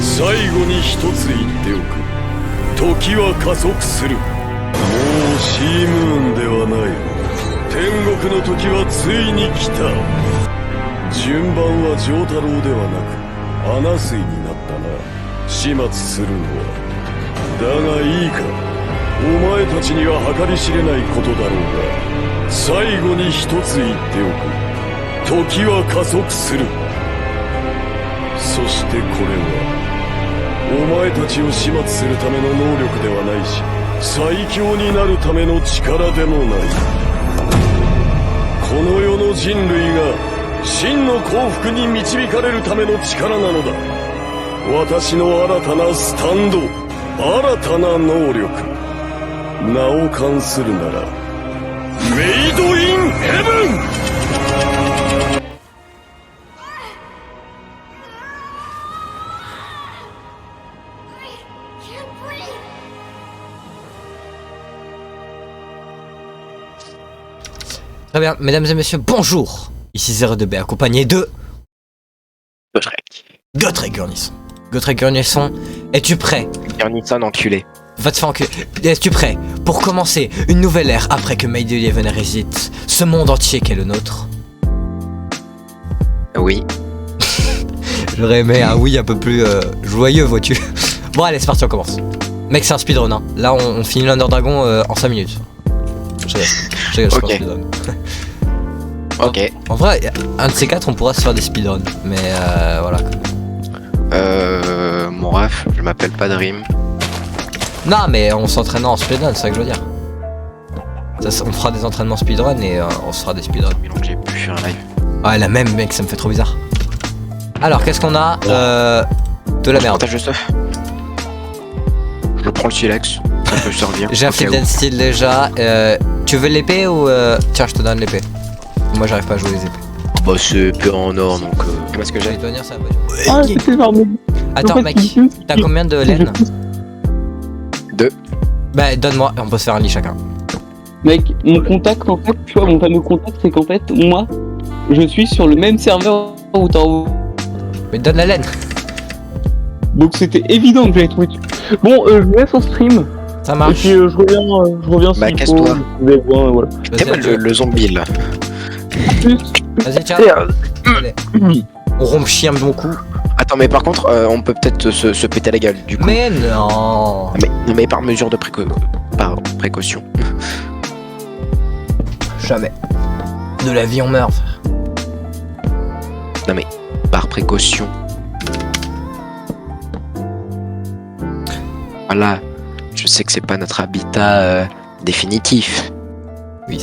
最後に一つ言っておく。時は加速する。もうシームーンではない。天国の時はついに来た。順番は丈太郎ではなくアナスイになったな。始末するのは。だがいいか、お前たちには計り知れないことだろうが、最後に一つ言っておく。時は加速する。そしてこれはお前たちを始末するための能力ではないし、最強になるための力でもない。この世の人類が真の幸福に導かれるための力なのだ。私の新たなスタンド、新たな能力。名を冠するならメイドインヘブン。Très bien, mesdames et messieurs, bonjour. Ici Zero2B accompagné de Gotrek Gurnisson. Gotrek Gurnisson, es-tu prêt? Gurnisson enculé. Va te faire enculer. Es-tu prêt pour commencer une nouvelle ère après que Made in Heaven résiste ce monde entier qu'est le nôtre? Oui. J'aurais aimé un oui un peu plus joyeux, vois-tu. Bon allez, c'est parti, on commence. Mec, c'est un speedrun, hein. Là, on finit l'Under Dragon en 5 minutes. Je rigole, Ok. speedrun. Ok. En vrai, un de ces quatre, on pourra se faire des speedruns. Mais voilà. Mon ref, je m'appelle pas Dream. Non, mais on s'entraînera en speedrun, c'est ça que je veux dire. On fera des entraînements speedrun et on se fera des speedruns. Mais donc j'ai pu faire un live. Ouais, la même, mec, ça me fait trop bizarre. Alors, qu'est-ce qu'on a? De la merde. Partage de stuff. Je prends le silex, ça peut servir. J'ai un flip dance style déjà. Tu veux l'épée ou tiens, je te donne l'épée. Moi, j'arrive pas à jouer les épées. Bah c'est peu en or donc parce que j'ai. Tenir ça. Ah, c'est marrant. Attends, mec, t'as combien de laine? 2. Bah, donne-moi, on peut se faire un lit chacun. Mec, mon contact, en fait, tu vois, mon fameux contact, c'est qu'en fait, moi, je suis sur le même serveur où t'as. Mais donne la laine. Donc c'était évident que j'allais trouver. Bon, je vous laisse en stream. Ça Et marche. puis je reviens Bah, s'il casse-toi. faut, je vais voir, voilà. T'es mal le zombie là. Vas-y, ciao. Allez. On rompt chien de mon cou. Attends mais par contre on peut peut-être se péter la gueule du coup. Mais non. Non, mais par mesure de par précaution. Jamais. De la vie on meurt, frère. Non mais par précaution. Voilà, je sais que c'est pas notre habitat définitif. Oui,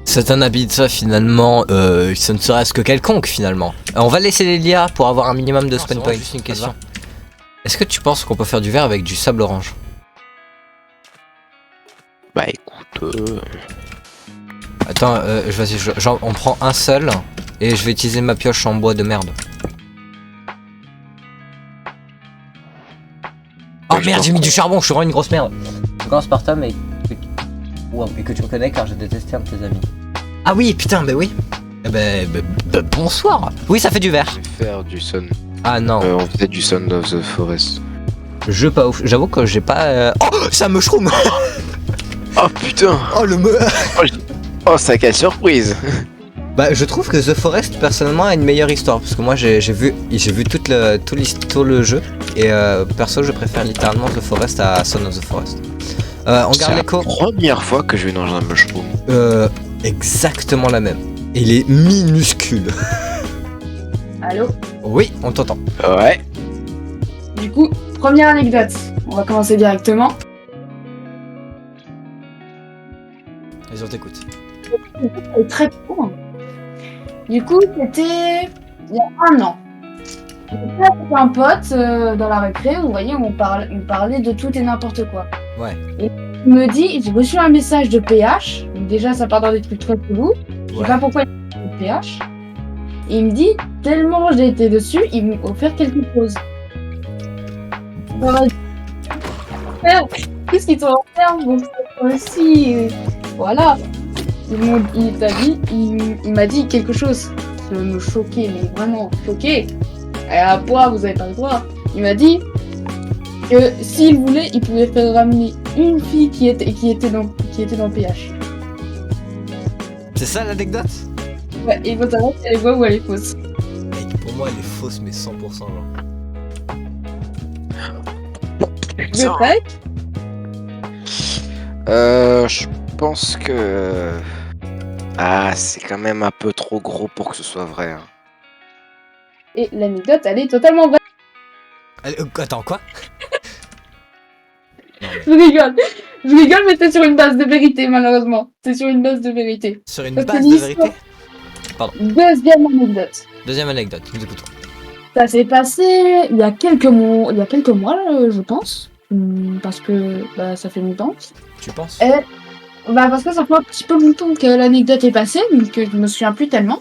c'est un habitat finalement, ce ne serait-ce que quelconque finalement. On va laisser les lias pour avoir un minimum de spawn points. Juste une question. Est-ce que tu penses qu'on peut faire du verre avec du sable orange? Bah écoute... Attends, on prend un seul et je vais utiliser ma pioche en bois de merde. Oh merde, j'ai mis du charbon, je suis vraiment une grosse merde. Je commence par Tom et que tu me connais car j'ai détesté un de tes amis. Ah oui, putain, bah oui. Bonsoir. Oui, ça fait du verre. Je vais faire du Son. Ah non. On faisait du Son of the Forest. Je pas ouf. J'avoue que j'ai pas... Oh, c'est un mushroom. Oh putain. Oh le Oh, sacrée surprise. Bah je trouve que The Forest personnellement a une meilleure histoire parce que moi j'ai vu tout le jeu et perso je préfère littéralement The Forest à Son of the Forest. On garde l'écho. C'est la première fois que je vais dans un mushroom. Exactement la même. Et il est minuscule. Allô? Oui, on t'entend. Ouais. Du coup, première anecdote. On va commencer directement. Vas-y, on t'écoute. C'est très court. Du coup, c'était il y a 1 an. J'étais avec un pote dans la récré, vous voyez, on parlait de tout et n'importe quoi. Ouais. Et il me dit, j'ai reçu un message de PH, donc déjà ça part dans des trucs très chelous, je sais pas pourquoi il m'a dit PH, et il me dit, tellement j'ai été dessus, il m'a offert quelque chose. Qu'est-ce qu'ils t'ont offert? Bon, ça aussi, voilà. Il m'a dit quelque chose qui me choquait, mais vraiment choqué. Et à poids, vous avez pas le droit. Il m'a dit que s'il voulait, il pouvait faire ramener une fille qui était dans le PH. C'est ça l'anecdote? Ouais, et il faut savoir si elle est vraie ou elle est fausse. Mec, pour moi elle est fausse mais 100% genre. Le tac. Je pense que... Ah, c'est quand même un peu trop gros pour que ce soit vrai. Hein. Et l'anecdote, elle est totalement vraie. Attends, quoi? Je rigole, mais c'est sur une base de vérité, malheureusement. C'est sur une base de vérité. Sur une Parce que base de vérité? Deuxième anecdote. Deuxième anecdote, nous écoutons. Ça s'est passé il y a quelques mois, je pense. Parce que ça fait longtemps. Tu penses? Parce que ça fait un petit peu longtemps que l'anecdote est passée, donc je me souviens plus tellement.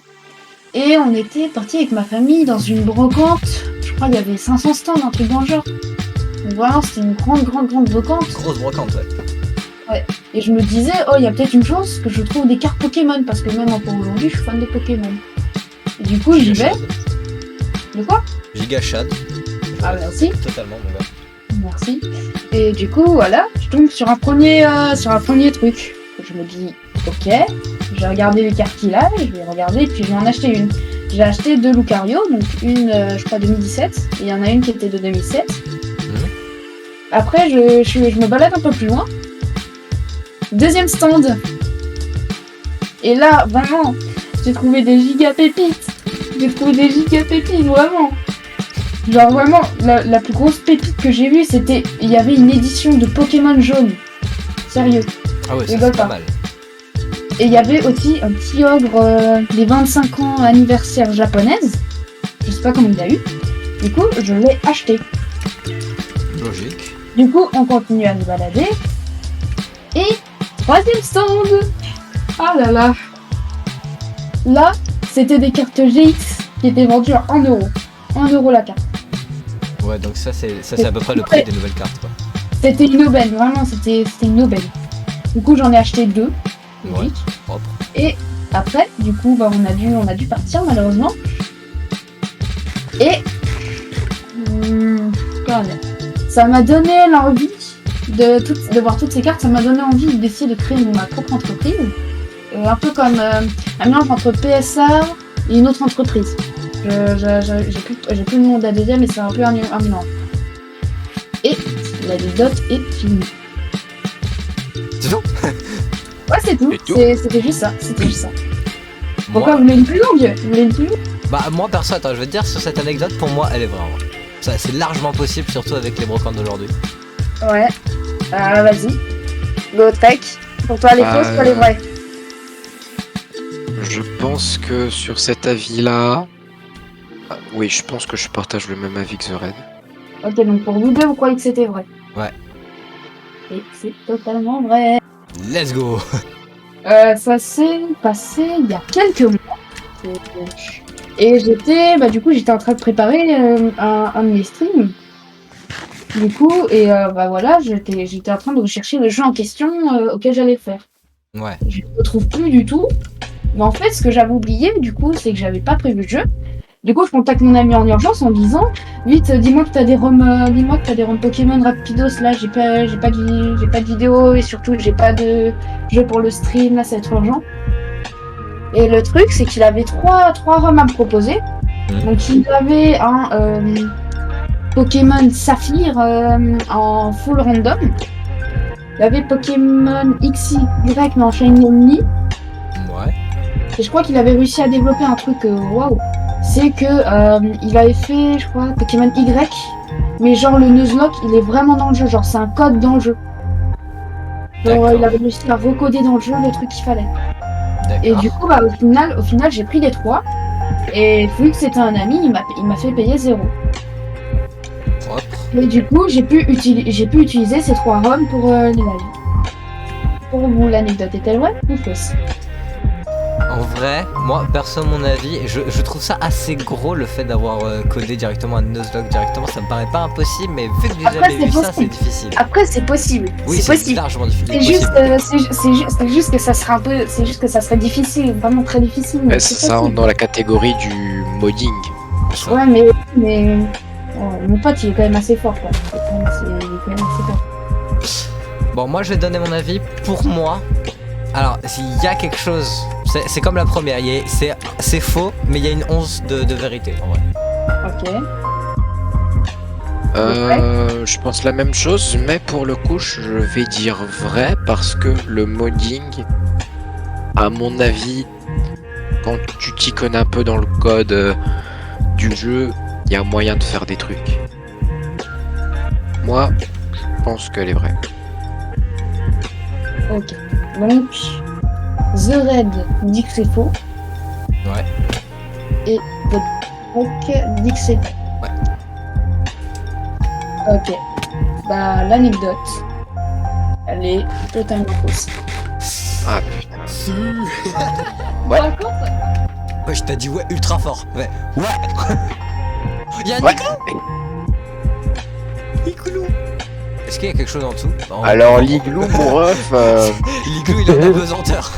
Et on était parti avec ma famille dans une brocante. Je crois qu'il y avait 500 stands, un truc dans le genre. Donc voilà, c'était une grande brocante. Grosse brocante, ouais. Et je me disais, oh, il y a peut-être une chance que je trouve des cartes Pokémon, parce que même encore aujourd'hui, je suis fan de Pokémon. Et du coup, j'y vais. De quoi? Giga Shad. Ah, merci. Totalement, mon gars. Merci. Et du coup, voilà, je tombe sur un premier truc. Je me dis, ok, j'ai regardé les cartes qu'il a, je vais regarder, et puis je vais en acheter une. J'ai acheté 2 Lucario, donc une, je crois, 2017, et il y en a une qui était de 2007. Après, je me balade un peu plus loin. Deuxième stand. Et là, vraiment, j'ai trouvé des giga pépites. Vraiment. Genre vraiment, la plus grosse pépite que j'ai vue, c'était... Il y avait une édition de Pokémon jaune. Sérieux. Ah ouais, ça Rigole c'est pas pas. mal. Et il y avait aussi un petit ogre des 25 ans anniversaire japonaise. Je sais pas comment il a eu. Du coup, je l'ai acheté. Logique. Du coup, on continue à nous balader. Et... troisième stand. Ah là là. Là, c'était des cartes GX qui étaient vendues à 1 euro. 1 euro la carte. Ouais, donc ça c'est à peu près le prix des nouvelles cartes, quoi. C'était une aubaine, vraiment, c'était une aubaine. Du coup, j'en ai acheté 2. Ouais, logique. propre. Et après, du coup, on a dû partir malheureusement. Et comment dire, ça m'a donné l'envie de voir toutes ces cartes. Ça m'a donné envie d'essayer de créer ma propre entreprise, un peu comme un mélange entre PSA et une autre entreprise. J'ai plus le nom de la deuxième, mais c'est un peu un mélange. Et l'anecdote est finie. C'est tout? Ouais, c'est tout. Et tout. C'était juste ça. Pourquoi vous voulez une plus longue? Bah moi perso, attends, je vais te dire sur cette anecdote, pour moi elle est vraie en vrai. Ça c'est largement possible, surtout avec les brocantes d'aujourd'hui. Ouais. Vas-y. Go tech. Pour toi, elle est fausse, pour elle est vraie. Je pense que sur cet avis-là... oui, je pense que je partage le même avis que The Red. Ok, donc pour vous deux, vous croyez que c'était vrai? Ouais. Et c'est totalement vrai. Let's go. Ça s'est passé il y a quelques mois. Et j'étais en train de préparer un de mes streams. Du coup, et voilà, j'étais en train de rechercher le jeu en question auquel j'allais faire. Ouais. Je ne le retrouve plus du tout. Mais en fait, ce que j'avais oublié, du coup, c'est que j'avais pas prévu le jeu. Du coup, je contacte mon ami en urgence en disant, vite, dis-moi que t'as des ROM Pokémon rapidos. Là, j'ai pas de vidéo et surtout, j'ai pas de jeu pour le stream. Là, ça va être urgent. Et le truc, c'est qu'il avait trois ROM à me proposer. Donc, il avait un Pokémon Saphir en full random. Il avait Pokémon XY mais en Shiny Omni. Ouais. Et je crois qu'il avait réussi à développer un truc waouh. C'est que il avait fait, je crois, Pokémon Y, mais genre le Nuzlocke, il est vraiment dans le jeu, genre c'est un code dans le jeu. Genre il avait réussi à recoder dans le jeu le truc qu'il fallait. Et du coup, au final, j'ai pris les 3. Et vu que c'était un ami, il m'a fait payer 0. Propre. Et du coup, j'ai pu utiliser ces 3 ROM pour les lives. Pour vous, l'anecdote est-elle vraie ou fausse? En vrai, moi, perso, mon avis, je trouve ça assez gros le fait d'avoir codé directement un Nuzlocke directement. Ça me paraît pas impossible, mais vu que j'ai jamais vu ça, c'est difficile. Après, c'est possible. Oui, c'est possible. largement difficile. C'est juste que ça serait difficile, vraiment très difficile. Ouais, ça rentre dans la catégorie du modding. ça. Ouais, mais mon pote, il est quand même assez fort, quoi. Il est quand même assez fort. Bon, moi je vais donner mon avis. Pour moi, alors s'il y a quelque chose, c'est comme la première, c'est faux, mais il y a une once de vérité en vrai. Ok. Je pense la même chose, mais pour le coup, je vais dire vrai parce que le modding, à mon avis, quand tu t'y connais un peu dans le code du jeu, il y a moyen de faire des trucs. Moi, je pense qu'elle est vraie. Ok. Donc, The Red dit que c'est faux. Ouais. Et Podpoc dit que c'est vrai. Ouais. Ok. Bah, l'anecdote, elle est totalement fausse. Ah putain. Ouais. Ouais, je t'ai dit ouais, ultra fort. Ouais. Il y a un Ouais. Igloo. Est-ce qu'il y a quelque chose en dessous? Non. Alors, l'igloo, mon ref, L'igloo, il a une pesanteur.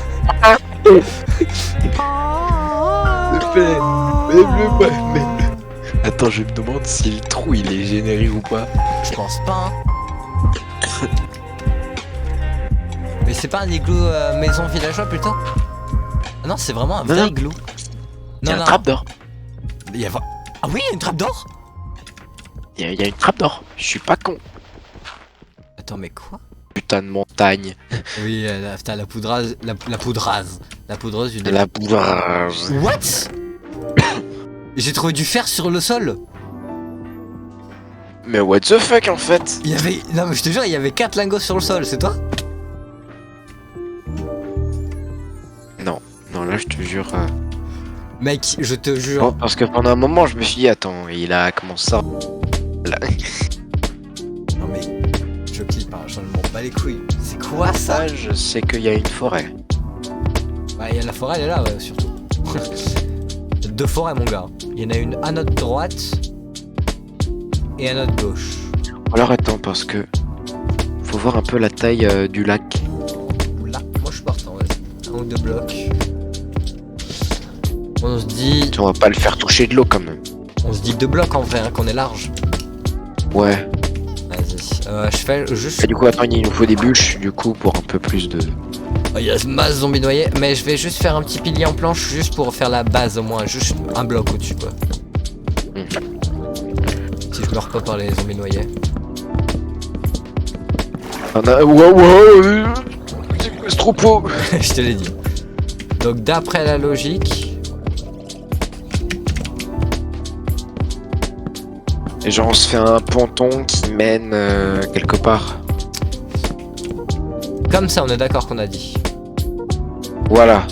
mais... Attends, je me demande si le trou il est généré ou pas. Je pense pas. Hein. Mais c'est pas un igloo maison villageois plutôt? Ah non, c'est vraiment un vrai Non. igloo. Il y a un trap d'or. Il y a... Ah oui, il y a une trappe d'or. Il y a une trappe d'or. Je suis pas con. Attends, mais quoi? Putain de montagne. Oui, putain, la poudreuse, la poudreuse. La poudreuse du début. La poudre. What? J'ai trouvé du fer sur le sol. Mais what the fuck en fait? Il y avait... Non mais je te jure, il y avait 4 lingots sur le sol, c'est toi? Non, là je te jure. Mec, je te jure. Bon, parce que pendant un moment je me suis dit, attends, il a commencé ça. Là. Non mais... Je clique pas, j'en m'en bats les couilles. C'est quoi ça? Ça, je sais qu'il y a une forêt. Bah, il y a la forêt, elle est là, ouais, surtout. Il y a 2 forêts, mon gars. Il y en a une à notre droite et à notre gauche. Alors attends, parce que faut voir un peu la taille du lac. Là, moi je suis partant, vas-y. 1 ou 2 blocs. On se dit... On va pas le faire toucher de l'eau quand même. On se dit 2 blocs en vrai, hein, qu'on est large. Ouais. Vas-y. Je fais juste... Et du coup, attends, il nous faut des bûches, du coup, pour un peu plus de... Oh, il y a masse zombies noyés, mais je vais juste faire un petit pilier en planche juste pour faire la base au moins, juste un bloc au-dessus quoi. Si je meurs pas par les zombies noyés. On a... Wow, c'est quoi ce troupeau? Je te l'ai dit. Donc d'après la logique... Et genre on se fait un ponton qui mène quelque part. Comme ça, on est d'accord qu'on a dit. Voilà.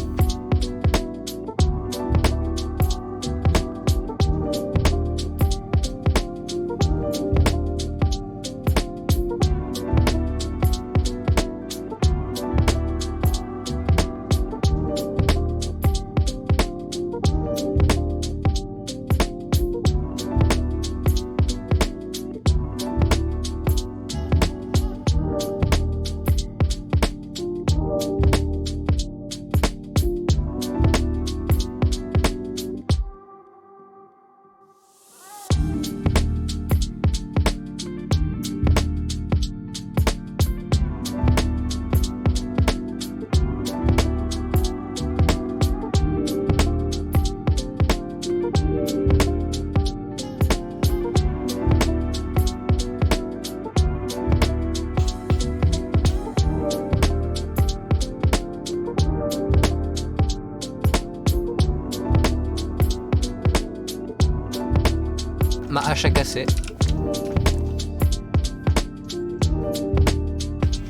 Ma hache a cassé.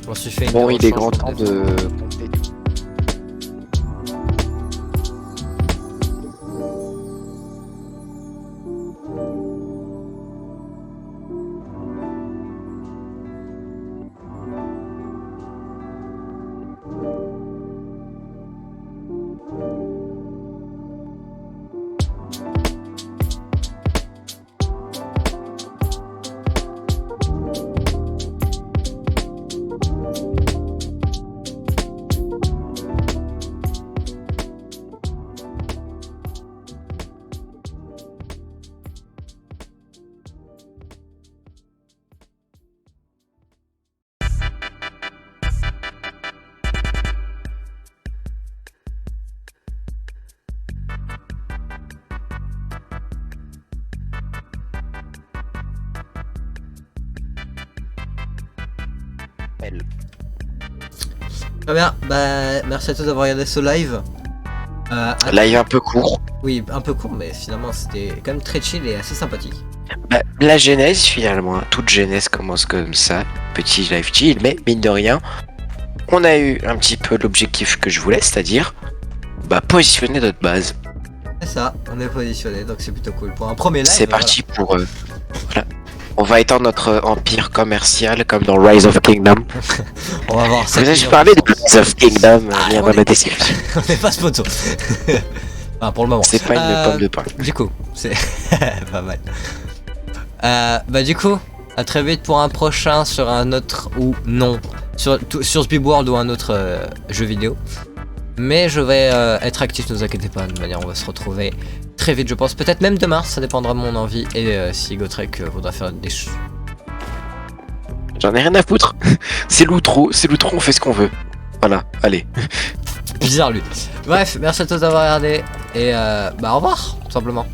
Je m'en suis fait une Bon, il est rechange grand pour temps défendre. de pomper. rappelle. Très bien, bah merci à tous d'avoir regardé ce live. Live un peu court. Oui, un peu court, mais finalement c'était quand même très chill et assez sympathique. Bah, la genèse finalement, toute genèse commence comme ça, petit live chill, mais mine de rien, on a eu un petit peu l'objectif que je voulais, c'est-à-dire positionner notre base. C'est ça, on est positionné, donc c'est plutôt cool. Pour un premier live, C'est parti pour... voilà. On va étendre notre empire commercial comme dans Rise of Kingdom. voilà. On va voir ça. Vous avez parlé de Rise of Kingdom, lien dans la description. On n'est pas sponsor. Enfin, pour le moment. C'est pas une pomme de pain. Du coup, c'est pas mal. Bah du coup, à très vite pour un prochain sur un autre ou non sur Speed World ou un autre jeu vidéo. Mais je vais être actif, ne vous inquiétez pas. De toute manière, on va se retrouver très vite, je pense. Peut-être même demain, ça dépendra de mon envie et si Gotrek voudra faire des choses. J'en ai rien à foutre. C'est l'outro, on fait ce qu'on veut. Voilà, allez. Bizarre lui. Bref, merci à tous d'avoir regardé et au revoir, tout simplement.